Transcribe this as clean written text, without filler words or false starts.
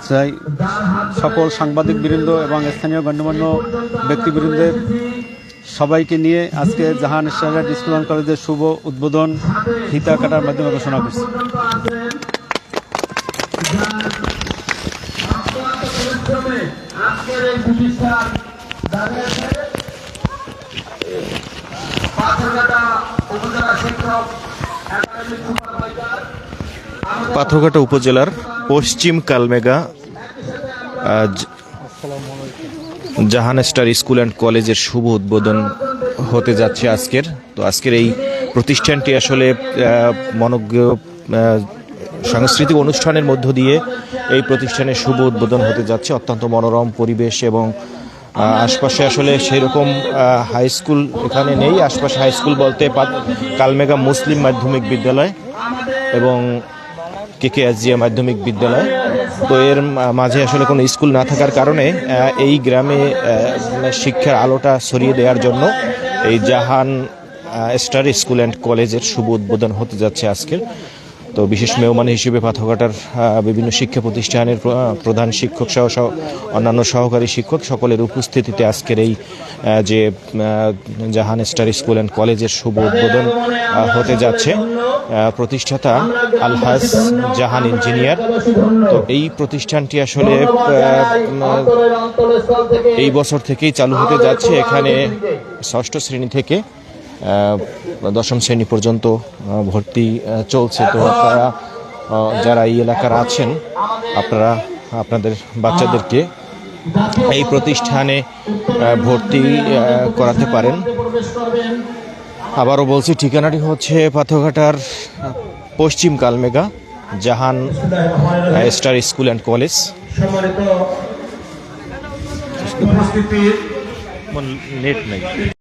চাই সকল সাংবাদিকবৃন্দ এবং স্থানীয় গণ্যমান্য ব্যক্তিবৃন্দের সবাইকে নিয়ে আজকে জাহান স্টার স্কুল অ্যান্ড কলেজের শুভ উদ্বোধন ফিতা কাটার মাধ্যমে ঘোষণা করছি। পাথরঘাটা উপজেলার পশ্চিম Kalmega Jahan star school and কলেজের শুভ উদ্বোধন হতে যাচ্ছে আজকের এই প্রতিষ্ঠানটি আসলে সাংস্কৃতিক অনুষ্ঠানের মধ্য দিয়ে এই প্রতিষ্ঠানের শুভ উদ্বোধন হতে যাচ্ছে। অত্যন্ত মনোরম পরিবেশ এবং আশপাশে আসলে সেই রকম হাই স্কুল এখানে নেই। আশপাশে হাই স্কুল বলতে কালমেগা মুসলিম মাধ্যমিক বিদ্যালয় এবং KKSGA মাধ্যমিক বিদ্যালয়। তো এর মাঝে আসলে কোনো স্কুল না থাকার কারণে এই গ্রামে শিক্ষার আলোটা ছড়িয়ে দেওয়ার জন্য এই জাহান স্টার স্কুল অ্যান্ড কলেজের শুভ উদ্বোধন হতে যাচ্ছে আজকের। তো বিশেষ মেহমান হিসেবে পাথরঘাটার বিভিন্ন শিক্ষা প্রতিষ্ঠানের প্রধান শিক্ষক সহ অন্যান্য সহকারী শিক্ষক সকলের উপস্থিতিতে আজকের এই যে জাহান স্টার স্কুল অ্যান্ড কলেজের শুভ উদ্বোধন হতে যাচ্ছে। প্রতিষ্ঠাতা আলহাজ জাহান ইঞ্জিনিয়ার। তো এই প্রতিষ্ঠানটি আসলে এই বছর থেকেই চালু হতে যাচ্ছে। এখানে ষষ্ঠ শ্রেণী থেকে দশম শ্রেণী পর্যন্ত ভর্তি চলছে। তো আপনারা যারা এই এলাকার আছেন আপনারা আপনাদের বাচ্চাদেরকে এই প্রতিষ্ঠানে ভর্তি করাতে পারেন। আবারও বলছি, ঠিকানাটি হচ্ছে পাথরঘাটার পশ্চিম Kalmega Jahan star school and college. Net নেই।